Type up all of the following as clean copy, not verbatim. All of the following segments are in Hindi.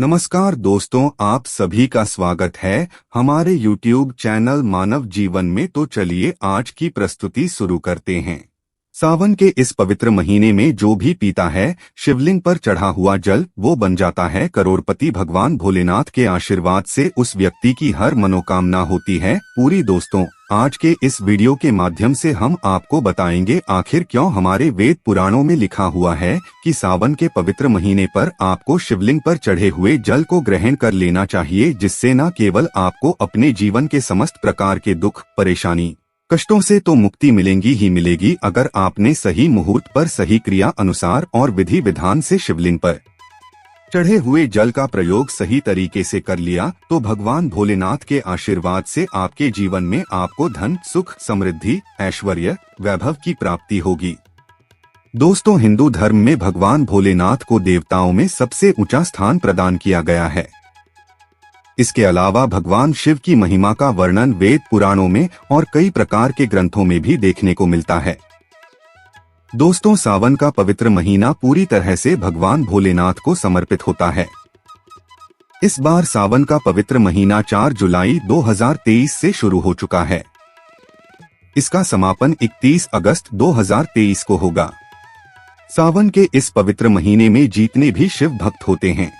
नमस्कार दोस्तों, आप सभी का स्वागत है हमारे YouTube चैनल मानव जीवन में। तो चलिए आज की प्रस्तुति शुरू करते हैं। सावन के इस पवित्र महीने में जो भी पीता है शिवलिंग पर चढ़ा हुआ जल, वो बन जाता है करोड़पति। भगवान भोलेनाथ के आशीर्वाद से उस व्यक्ति की हर मनोकामना होती है पूरी। दोस्तों, आज के इस वीडियो के माध्यम से हम आपको बताएंगे आखिर क्यों हमारे वेद पुराणों में लिखा हुआ है कि सावन के पवित्र महीने पर आपको शिवलिंग पर चढ़े हुए जल को ग्रहण कर लेना चाहिए, जिससे न केवल आपको अपने जीवन के समस्त प्रकार के दुख, परेशानी, कष्टों से तो मुक्ति मिलेगी ही मिलेगी, अगर आपने सही मुहूर्त पर सही क्रिया अनुसार और विधि विधान से शिवलिंग पर चढ़े हुए जल का प्रयोग सही तरीके से कर लिया तो भगवान भोलेनाथ के आशीर्वाद से आपके जीवन में आपको धन, सुख, समृद्धि, ऐश्वर्य, वैभव की प्राप्ति होगी। दोस्तों, हिंदू धर्म में भगवान भोलेनाथ को देवताओं में सबसे ऊंचा स्थान प्रदान किया गया है। इसके अलावा भगवान शिव की महिमा का वर्णन वेद पुराणों में और कई प्रकार के ग्रंथों में भी देखने को मिलता है। दोस्तों, सावन का पवित्र महीना पूरी तरह से भगवान भोलेनाथ को समर्पित होता है। इस बार सावन का पवित्र महीना 4 जुलाई 2023 से शुरू हो चुका है। इसका समापन 31 अगस्त 2023 को होगा। सावन के इस पवित्र महीने में जितने भी शिव भक्त होते हैं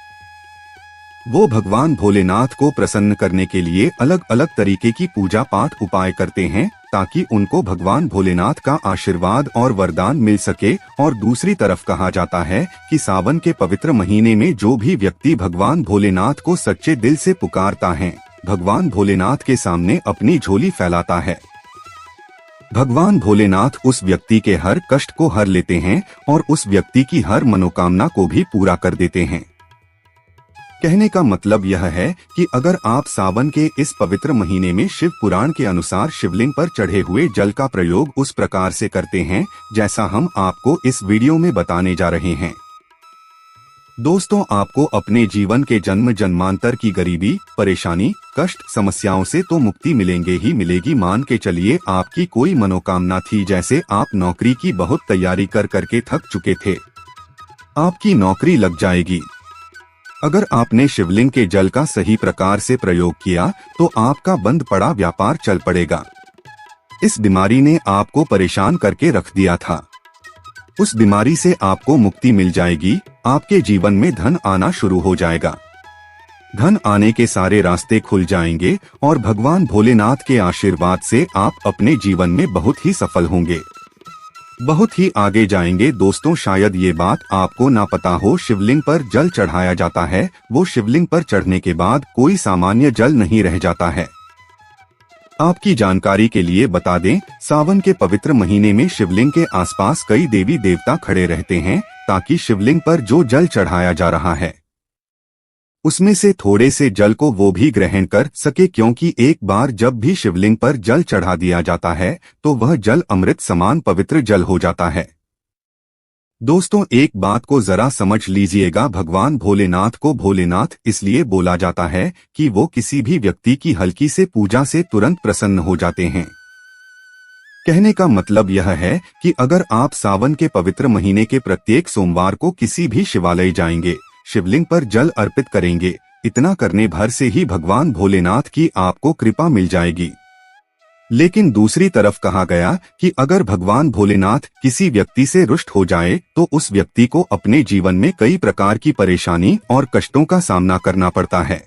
वो भगवान भोलेनाथ को प्रसन्न करने के लिए अलग अलग तरीके की पूजा पाठ उपाय करते हैं ताकि उनको भगवान भोलेनाथ का आशीर्वाद और वरदान मिल सके। और दूसरी तरफ कहा जाता है कि सावन के पवित्र महीने में जो भी व्यक्ति भगवान भोलेनाथ को सच्चे दिल से पुकारता है, भगवान भोलेनाथ के सामने अपनी झोली फैलाता है, भगवान भोलेनाथ उस व्यक्ति के हर कष्ट को हर लेते हैं और उस व्यक्ति की हर मनोकामना को भी पूरा कर देते हैं। कहने का मतलब यह है कि अगर आप सावन के इस पवित्र महीने में शिव पुराण के अनुसार शिवलिंग पर चढ़े हुए जल का प्रयोग उस प्रकार से करते हैं जैसा हम आपको इस वीडियो में बताने जा रहे हैं, दोस्तों, आपको अपने जीवन के जन्म जन्मांतर की गरीबी, परेशानी, कष्ट, समस्याओं से तो मुक्ति मिलेंगे ही मिलेगी। मान के चलिए आपकी कोई मनोकामना थी, जैसे आप नौकरी की बहुत तैयारी कर करके थक चुके थे, आपकी नौकरी लग जाएगी। अगर आपने शिवलिंग के जल का सही प्रकार से प्रयोग किया तो आपका बंद पड़ा व्यापार चल पड़ेगा। इस बीमारी ने आपको परेशान करके रख दिया था, उस बीमारी से आपको मुक्ति मिल जाएगी। आपके जीवन में धन आना शुरू हो जाएगा, धन आने के सारे रास्ते खुल जाएंगे और भगवान भोलेनाथ के आशीर्वाद से आप अपने जीवन में बहुत ही सफल होंगे, बहुत ही आगे जाएंगे। दोस्तों, शायद ये बात आपको ना पता हो, शिवलिंग पर जल चढ़ाया जाता है वो शिवलिंग पर चढ़ने के बाद कोई सामान्य जल नहीं रह जाता है। आपकी जानकारी के लिए बता दें, सावन के पवित्र महीने में शिवलिंग के आसपास कई देवी देवता खड़े रहते हैं ताकि शिवलिंग पर जो जल चढ़ाया जा रहा है उसमें से थोड़े से जल को वो भी ग्रहण कर सके, क्योंकि एक बार जब भी शिवलिंग पर जल चढ़ा दिया जाता है तो वह जल अमृत समान पवित्र जल हो जाता है। दोस्तों, एक बात को जरा समझ लीजिएगा, भगवान भोलेनाथ को भोलेनाथ इसलिए बोला जाता है कि वो किसी भी व्यक्ति की हल्की से पूजा से तुरंत प्रसन्न हो जाते हैं। कहने का मतलब यह है कि अगर आप सावन के पवित्र महीने के प्रत्येक सोमवार को किसी भी शिवालय जाएंगे, शिवलिंग पर जल अर्पित करेंगे, इतना करने भर से ही भगवान भोलेनाथ की आपको कृपा मिल जाएगी। लेकिन दूसरी तरफ कहा गया कि अगर भगवान भोलेनाथ किसी व्यक्ति से रुष्ट हो जाए तो उस व्यक्ति को अपने जीवन में कई प्रकार की परेशानी और कष्टों का सामना करना पड़ता है।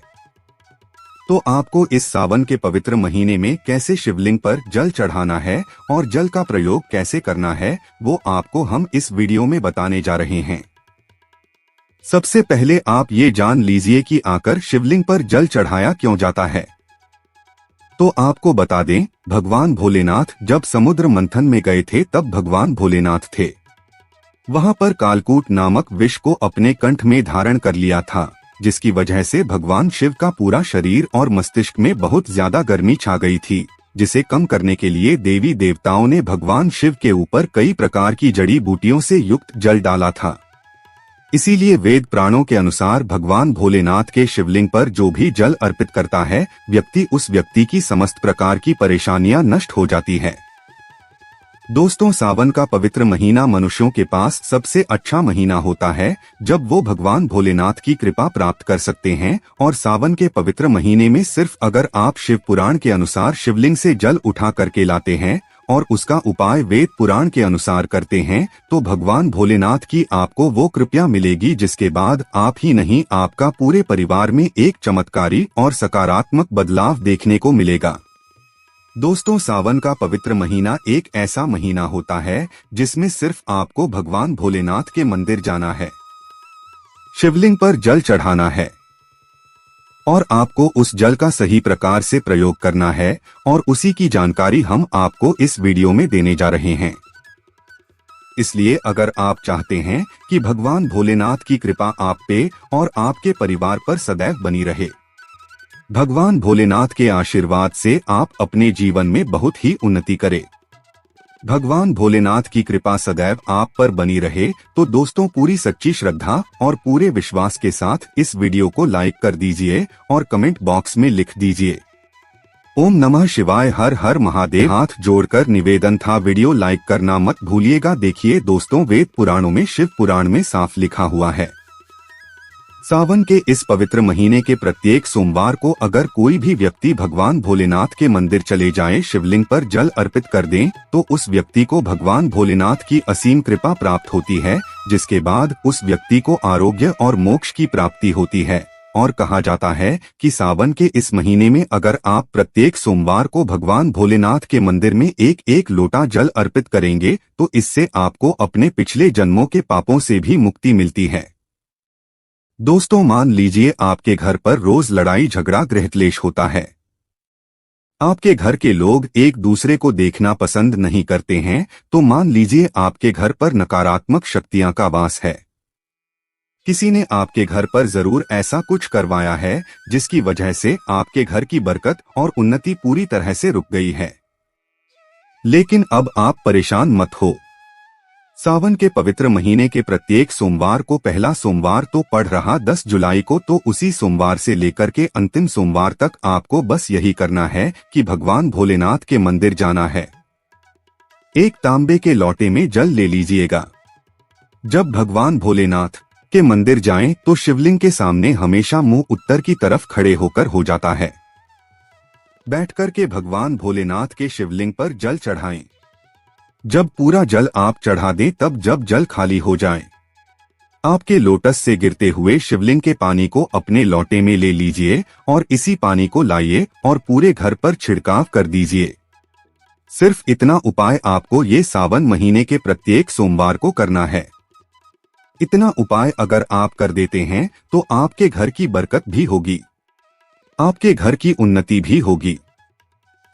तो आपको इस सावन के पवित्र महीने में कैसे शिवलिंग पर जल चढ़ाना है और जल का प्रयोग कैसे करना है, वो आपको हम इस वीडियो में बताने जा रहे हैं। सबसे पहले आप ये जान लीजिए कि आकर शिवलिंग पर जल चढ़ाया क्यों जाता है। तो आपको बता दें, भगवान भोलेनाथ जब समुद्र मंथन में गए थे तब भगवान भोलेनाथ थे वहां पर कालकूट नामक विष को अपने कंठ में धारण कर लिया था, जिसकी वजह से भगवान शिव का पूरा शरीर और मस्तिष्क में बहुत ज्यादा गर्मी छा गई थी, जिसे कम करने के लिए देवी देवताओं ने भगवान शिव के ऊपर कई प्रकार की जड़ी बूटियों से युक्त जल डाला था। इसीलिए वेद पुराणों के अनुसार भगवान भोलेनाथ के शिवलिंग पर जो भी जल अर्पित करता है उस व्यक्ति की समस्त प्रकार की परेशानियां नष्ट हो जाती है। दोस्तों, सावन का पवित्र महीना मनुष्यों के पास सबसे अच्छा महीना होता है जब वो भगवान भोलेनाथ की कृपा प्राप्त कर सकते हैं। और सावन के पवित्र महीने में सिर्फ अगर आप शिव पुराण के अनुसार शिवलिंग से जल उठा करके लाते हैं और उसका उपाय वेद पुराण के अनुसार करते हैं तो भगवान भोलेनाथ की आपको वो कृपा मिलेगी जिसके बाद आप ही नहीं, आपका पूरे परिवार में एक चमत्कारी और सकारात्मक बदलाव देखने को मिलेगा। दोस्तों, सावन का पवित्र महीना एक ऐसा महीना होता है जिसमें सिर्फ आपको भगवान भोलेनाथ के मंदिर जाना है, शिवलिंग पर जल चढ़ाना है और आपको उस जल का सही प्रकार से प्रयोग करना है। और उसी की जानकारी हम आपको इस वीडियो में देने जा रहे हैं। इसलिए अगर आप चाहते हैं कि भगवान भोलेनाथ की कृपा आप पे और आपके परिवार पर सदैव बनी रहे, भगवान भोलेनाथ के आशीर्वाद से आप अपने जीवन में बहुत ही उन्नति करें, भगवान भोलेनाथ की कृपा सदैव आप पर बनी रहे, तो दोस्तों पूरी सच्ची श्रद्धा और पूरे विश्वास के साथ इस वीडियो को लाइक कर दीजिए और कमेंट बॉक्स में लिख दीजिए ओम नमः शिवाय, हर हर महादेव। हाथ जोड़कर निवेदन था, वीडियो लाइक करना मत भूलिएगा। देखिए दोस्तों, वेद पुराणों में शिव पुराण में साफ लिखा हुआ है, सावन के इस पवित्र महीने के प्रत्येक सोमवार को अगर कोई भी व्यक्ति भगवान भोलेनाथ के मंदिर चले जाए, शिवलिंग पर जल अर्पित कर दें, तो उस व्यक्ति को भगवान भोलेनाथ की असीम कृपा प्राप्त होती है, जिसके बाद उस व्यक्ति को आरोग्य और मोक्ष की प्राप्ति होती है। और कहा जाता है कि सावन के इस महीने में अगर आप प्रत्येक सोमवार को भगवान भोलेनाथ के मंदिर में एक एक लोटा जल अर्पित करेंगे तो इससे आपको अपने पिछले जन्मों के पापों से भी मुक्ति मिलती है। दोस्तों, मान लीजिए आपके घर पर रोज लड़ाई झगड़ा गृहक्लेश होता है, आपके घर के लोग एक दूसरे को देखना पसंद नहीं करते हैं, तो मान लीजिए आपके घर पर नकारात्मक शक्तियां का वास है। किसी ने आपके घर पर जरूर ऐसा कुछ करवाया है जिसकी वजह से आपके घर की बरकत और उन्नति पूरी तरह से रुक गई है। लेकिन अब आप परेशान मत हो, सावन के पवित्र महीने के प्रत्येक सोमवार को पहला सोमवार तो पड़ रहा 10 जुलाई को, तो उसी सोमवार से लेकर के अंतिम सोमवार तक आपको बस यही करना है कि भगवान भोलेनाथ के मंदिर जाना है। एक तांबे के लोटे में जल ले लीजिएगा। जब भगवान भोलेनाथ के मंदिर जाएं तो शिवलिंग के सामने हमेशा मुंह उत्तर की तरफ खड़े होकर हो जाता है। बैठकर के भगवान भोलेनाथ के शिवलिंग पर जल चढ़ाएं। जब पूरा जल आप चढ़ा दें, तब जब जल खाली हो जाए, आपके लोटस से गिरते हुए शिवलिंग के पानी को अपने लोटे में ले लीजिए और इसी पानी को लाइए और पूरे घर पर छिड़काव कर दीजिए। सिर्फ इतना उपाय आपको ये सावन महीने के प्रत्येक सोमवार को करना है। इतना उपाय अगर आप कर देते हैं तो आपके घर की बरकत भी होगी, आपके घर की उन्नति भी होगी,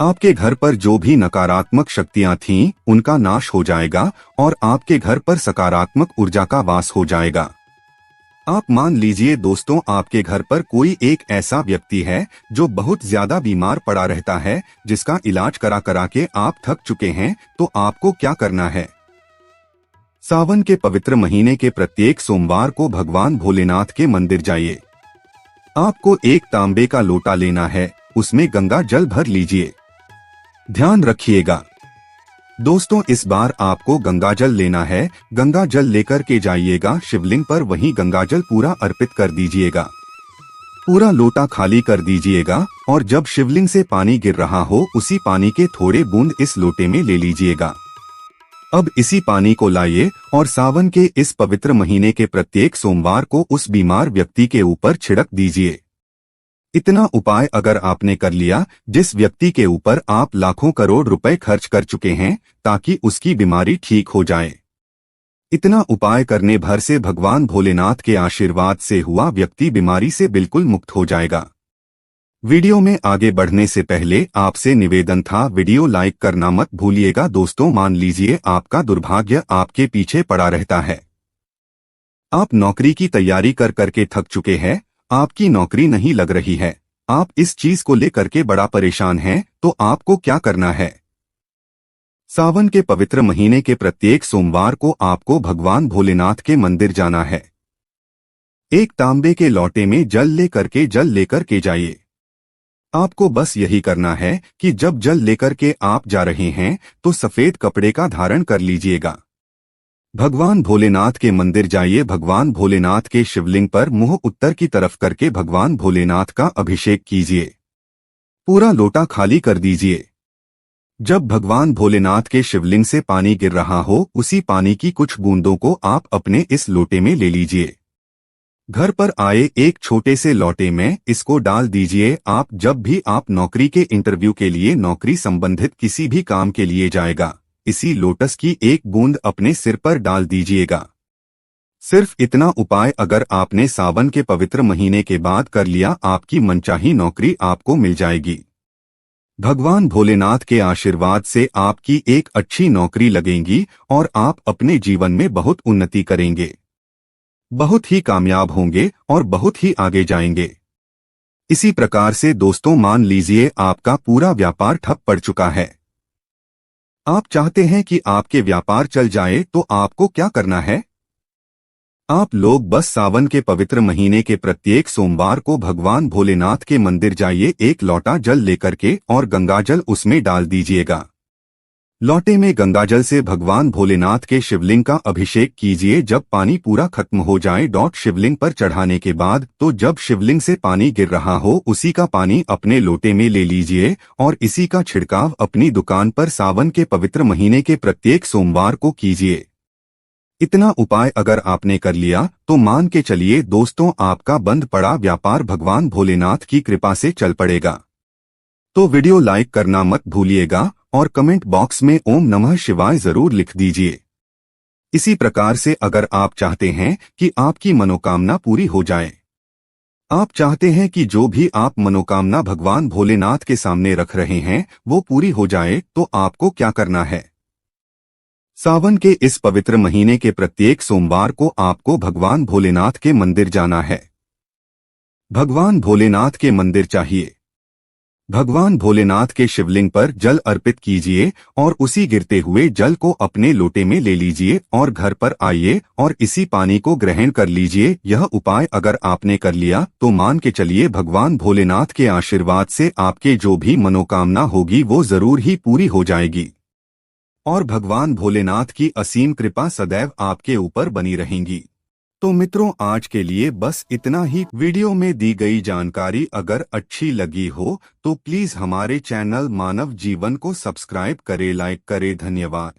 आपके घर पर जो भी नकारात्मक शक्तियां थीं उनका नाश हो जाएगा और आपके घर पर सकारात्मक ऊर्जा का वास हो जाएगा। आप मान लीजिए दोस्तों, आपके घर पर कोई एक ऐसा व्यक्ति है जो बहुत ज्यादा बीमार पड़ा रहता है, जिसका इलाज करा करा के आप थक चुके हैं, तो आपको क्या करना है? सावन के पवित्र महीने के प्रत्येक सोमवार को भगवान भोलेनाथ के मंदिर जाइए। आपको एक तांबे का लोटा लेना है, उसमें गंगा जल भर लीजिए। ध्यान रखिएगा दोस्तों, इस बार आपको गंगा जल लेना है। गंगा जल लेकर के जाइएगा शिवलिंग पर, वहीं गंगा जल पूरा अर्पित कर दीजिएगा। पूरा लोटा खाली कर दीजिएगा और जब शिवलिंग से पानी गिर रहा हो, उसी पानी के थोड़े बूंद इस लोटे में ले लीजिएगा। अब इसी पानी को लाइए और सावन के इस पवित्र महीने के प्रत्येक सोमवार को उस बीमार व्यक्ति के ऊपर छिड़क दीजिए। इतना उपाय अगर आपने कर लिया, जिस व्यक्ति के ऊपर आप लाखों करोड़ रुपए खर्च कर चुके हैं ताकि उसकी बीमारी ठीक हो जाए, इतना उपाय करने भर से भगवान भोलेनाथ के आशीर्वाद से हुआ व्यक्ति बीमारी से बिल्कुल मुक्त हो जाएगा। वीडियो में आगे बढ़ने से पहले आपसे निवेदन था, वीडियो लाइक करना मत भूलिएगा। दोस्तों, मान लीजिए आपका दुर्भाग्य आपके पीछे पड़ा रहता है। आप नौकरी की तैयारी कर करके थक चुके हैं, आपकी नौकरी नहीं लग रही है, आप इस चीज को लेकर के बड़ा परेशान हैं, तो आपको क्या करना है? सावन के पवित्र महीने के प्रत्येक सोमवार को आपको भगवान भोलेनाथ के मंदिर जाना है। एक तांबे के लोटे में जल लेकर के जाइए। आपको बस यही करना है कि जब जल लेकर के आप जा रहे हैं तो सफेद कपड़े का धारण कर लीजिएगा। भगवान भोलेनाथ के मंदिर जाइए। भगवान भोलेनाथ के शिवलिंग पर मुंह उत्तर की तरफ करके भगवान भोलेनाथ का अभिषेक कीजिए। पूरा लोटा खाली कर दीजिए। जब भगवान भोलेनाथ के शिवलिंग से पानी गिर रहा हो, उसी पानी की कुछ बूंदों को आप अपने इस लोटे में ले लीजिए। घर पर आए एक छोटे से लोटे में इसको डाल दीजिए। आप जब भी आप नौकरी के इंटरव्यू के लिए, नौकरी संबंधित किसी भी काम के लिए जाएगा, इसी लोटस की एक बूंद अपने सिर पर डाल दीजिएगा। सिर्फ इतना उपाय अगर आपने सावन के पवित्र महीने के बाद कर लिया, आपकी मनचाही नौकरी आपको मिल जाएगी। भगवान भोलेनाथ के आशीर्वाद से आपकी एक अच्छी नौकरी लगेगी और आप अपने जीवन में बहुत उन्नति करेंगे, बहुत ही कामयाब होंगे और बहुत ही आगे जाएंगे। इसी प्रकार से दोस्तों, मान लीजिए आपका पूरा व्यापार ठप पड़ चुका है। आप चाहते हैं कि आपके व्यापार चल जाए, तो आपको क्या करना है? आप लोग बस सावन के पवित्र महीने के प्रत्येक सोमवार को भगवान भोलेनाथ के मंदिर जाइए। एक लोटा जल लेकर के और गंगाजल उसमें डाल दीजिएगा। लोटे में गंगाजल से भगवान भोलेनाथ के शिवलिंग का अभिषेक कीजिए। जब पानी पूरा खत्म हो जाए शिवलिंग पर चढ़ाने के बाद, तो जब शिवलिंग से पानी गिर रहा हो, उसी का पानी अपने लोटे में ले लीजिए और इसी का छिड़काव अपनी दुकान पर सावन के पवित्र महीने के प्रत्येक सोमवार को कीजिए। इतना उपाय अगर आपने कर लिया तो मान के चलिए दोस्तों, आपका बंद पड़ा व्यापार भगवान भोलेनाथ की कृपा से चल पड़ेगा। तो वीडियो लाइक करना मत भूलिएगा और कमेंट बॉक्स में ओम नमः शिवाय जरूर लिख दीजिए। इसी प्रकार से अगर आप चाहते हैं कि आपकी मनोकामना पूरी हो जाए, आप चाहते हैं कि जो भी आप मनोकामना भगवान भोलेनाथ के सामने रख रहे हैं वो पूरी हो जाए, तो आपको क्या करना है? सावन के इस पवित्र महीने के प्रत्येक सोमवार को आपको भगवान भोलेनाथ के मंदिर जाना है। भगवान भोलेनाथ के मंदिर चाहिए। भगवान भोलेनाथ के शिवलिंग पर जल अर्पित कीजिए और उसी गिरते हुए जल को अपने लोटे में ले लीजिए और घर पर आइए और इसी पानी को ग्रहण कर लीजिए। यह उपाय अगर आपने कर लिया तो मान के चलिए भगवान भोलेनाथ के आशीर्वाद से आपके जो भी मनोकामना होगी वो जरूर ही पूरी हो जाएगी और भगवान भोलेनाथ की असीम कृपा सदैव आपके ऊपर बनी रहेंगी। तो मित्रों, आज के लिए बस इतना ही। वीडियो में दी गई जानकारी अगर अच्छी लगी हो तो प्लीज हमारे चैनल मानव जीवन को सब्सक्राइब करें, लाइक करें। धन्यवाद।